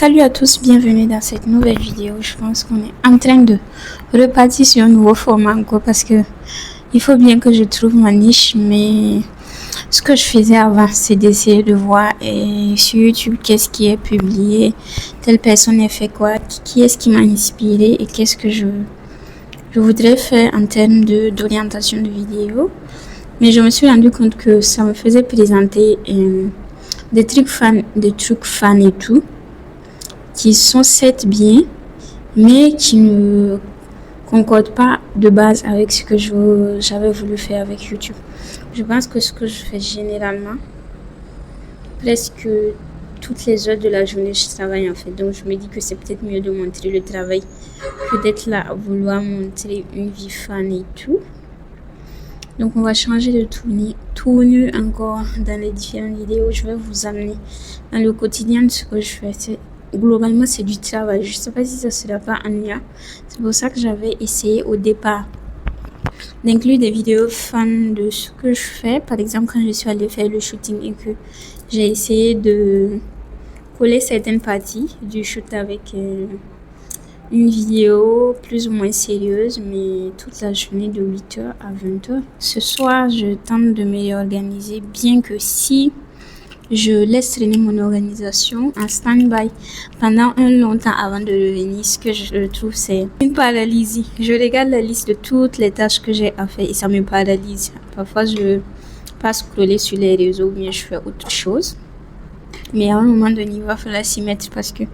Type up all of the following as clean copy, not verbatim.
Salut à tous, bienvenue dans cette nouvelle vidéo. Je pense qu'on est en train de repartir sur un nouveau format encore parce que il faut bien que je trouve ma niche. Mais ce que je faisais avant, c'est d'essayer de voir sur YouTube qu'est-ce qui est publié, telle personne a fait quoi, qui est-ce qui m'a inspiré et qu'est-ce que je voudrais faire en termes d'orientation de vidéo. Mais je me suis rendu compte que ça me faisait présenter des trucs fans et tout, qui sont certes bien, mais qui ne concordent pas de base avec ce que j'avais voulu faire avec YouTube. Je pense que ce que je fais généralement, presque toutes les heures de la journée, je travaille en fait. Donc je me dis que c'est peut-être mieux de montrer le travail que d'être là à vouloir montrer une vie fan et tout. Donc on va changer de tournure encore dans les différentes vidéos. Je vais vous amener dans le quotidien de ce que je fais. Globalement, c'est du travail. Je ne sais pas si ça sera pas ennuyant. C'est pour ça que j'avais essayé au départ d'inclure des vidéos fans de ce que je fais. Par exemple, quand je suis allée faire le shooting et que j'ai essayé de coller certaines parties du shoot avec une vidéo plus ou moins sérieuse, mais toute la journée de 8h à 20h. Ce soir, je tente de me réorganiser, bien que si je laisse traîner mon organisation en stand-by pendant un long temps avant de revenir, ce que je trouve, c'est une paralysie. Je regarde la liste de toutes les tâches que j'ai à faire et ça me paralyse. Parfois, je passe scroller sur les réseaux ou bien je fais autre chose. Mais à un moment donné, il va falloir s'y mettre parce que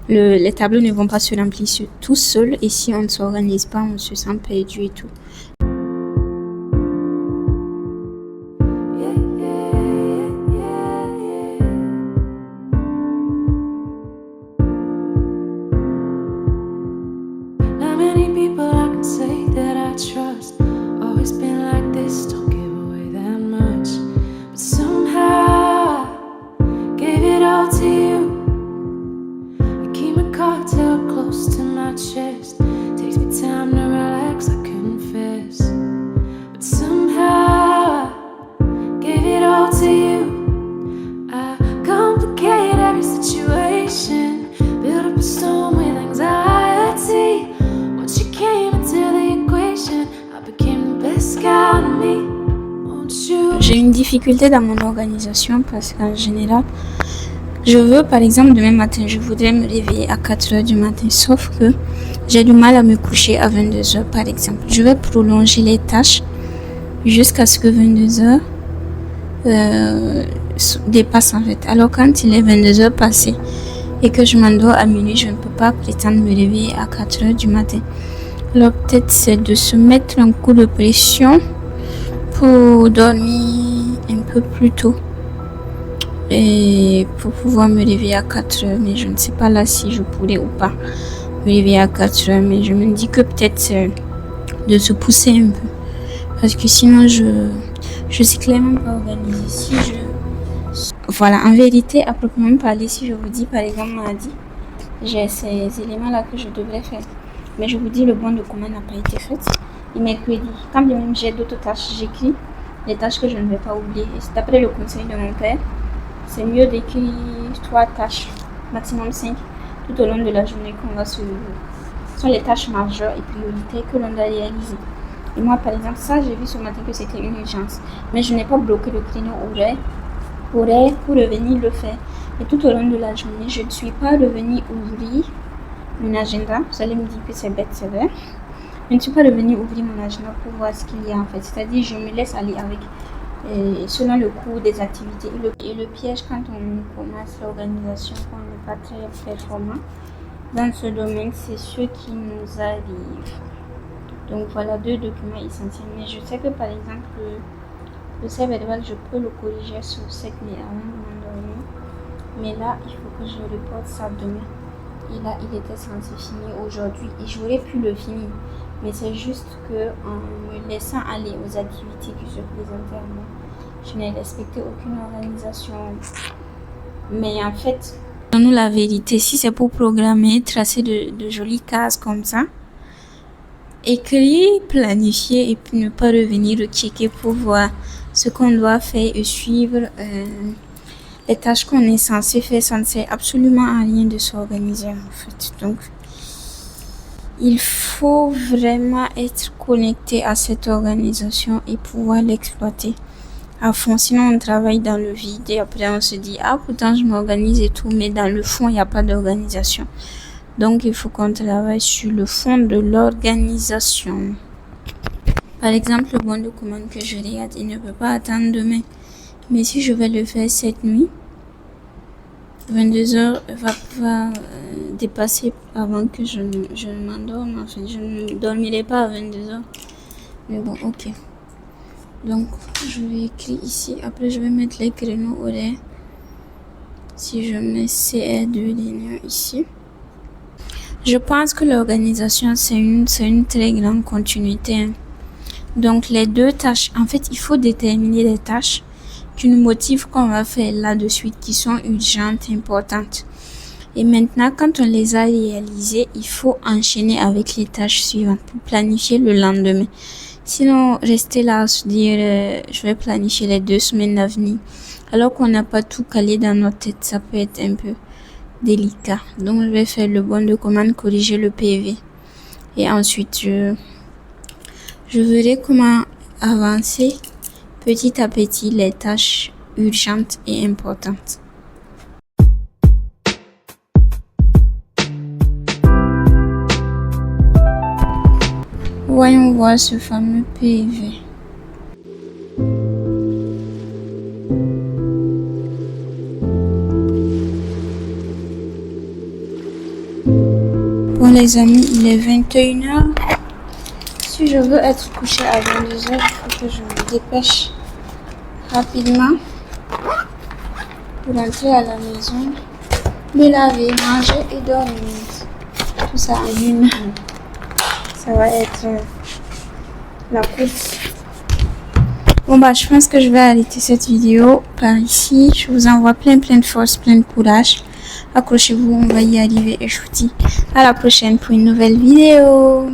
les tableaux ne vont pas se remplir tout seuls et si on ne s'organise pas, on se sent perdu et tout. J'ai une difficulté dans mon organisation parce qu'en général, je veux, par exemple, demain matin, je voudrais me réveiller à 4h du matin, sauf que j'ai du mal à me coucher à 22h, par exemple. Je vais prolonger les tâches jusqu'à ce que 22h dépasse en fait. Alors quand il est 22h passé et que je m'endors à minuit, je ne peux pas prétendre me réveiller à 4h du matin. Alors peut-être c'est de se mettre un coup de pression pour dormir un peu plus tôt et pour pouvoir me réveiller à 4h, mais je ne sais pas là si je pourrais ou pas me réveiller à 4h, mais je me dis que peut-être c'est de se pousser un peu parce que sinon je suis clairement pas organisée. Voilà, en vérité, à proprement parler, si je vous dis par exemple mardi, j'ai ces éléments là que je devrais faire, mais je vous dis le bon de commande n'a pas été fait. Et mercredi, quand bien même j'ai d'autres tâches, j'écris les tâches que je ne vais pas oublier. Et c'est d'après le conseil de mon père, c'est mieux d'écrire 3 tâches, maximum 5, tout au long de la journée qu'on va se... Ce sont les tâches majeures et prioritaires que l'on doit réaliser. Et moi, par exemple, ça, j'ai vu ce matin que c'était une urgence. Mais je n'ai pas bloqué le créneau horaire pour revenir le faire. Et tout au long de la journée, je ne suis pas revenue ouvrir mon agenda. Vous allez me dire que c'est bête, c'est vrai. Je ne suis pas revenue ouvrir mon agenda pour voir ce qu'il y a en fait. C'est-à-dire, je me laisse aller avec selon le cours des activités. Et le piège quand on commence l'organisation, qu'on n'est pas très performant dans ce domaine, c'est ce qui nous arrive. Donc voilà 2 documents essentiels. Mais je sais que par exemple, le cerveau, je peux le corriger sur cette nuit avant de m'endormir. Mais là, il faut que je reporte ça demain. Et là, il était censé finir aujourd'hui et j'aurais pu le finir. Mais c'est juste que en me laissant aller aux activités qui se présentaient à moi, je n'ai respecté aucune organisation. Mais en fait, donne-nous la vérité, si c'est pour programmer, tracer de jolies cases comme ça, écrire, planifier et puis ne pas revenir checker pour voir ce qu'on doit faire et suivre les tâches qu'on est censé faire, ça ne sert absolument à rien de s'organiser en fait. Donc, il faut vraiment être connecté à cette organisation et pouvoir l'exploiter à fond. Sinon, on travaille dans le vide et après on se dit, ah pourtant je m'organise et tout, mais dans le fond, il n'y a pas d'organisation. Donc, il faut qu'on travaille sur le fond de l'organisation. Par exemple, le bon de commande que je regarde, il ne peut pas attendre demain. Mais si je vais le faire cette nuit, 22 heures va dépasser avant que je m'endorme. Enfin, je ne dormirai pas à 22 heures. Mais bon, ok. Donc, je vais écrire ici. Après, je vais mettre les créneaux horaires. Si je mets CR2 linéaire ici. Je pense que l'organisation, c'est une très grande continuité. Hein. Donc, les deux tâches, en fait, il faut déterminer les tâches qui nous motivent qu'on va faire là de suite, qui sont urgentes, importantes. Et maintenant, quand on les a réalisées, il faut enchaîner avec les tâches suivantes pour planifier le lendemain. Sinon, rester là à se dire, je vais planifier les 2 semaines à venir, alors qu'on n'a pas tout calé dans notre tête, ça peut être un peu délicat. Donc, je vais faire le bon de commande, corriger le PV. Et ensuite, je verrai comment avancer petit à petit les tâches urgentes et importantes. Voyons voir ce fameux PV. Bon les amis, il est 21h. Si je veux être couché à 22h, il faut que je me dépêche rapidement pour rentrer à la maison, me laver, manger et dormir. Tout ça en une. Ça va être la course. Bon bah je pense que je vais arrêter cette vidéo par ici. Je vous envoie plein de force, plein de courage. Accrochez-vous, on va y arriver et je vous dis à la prochaine pour une nouvelle vidéo.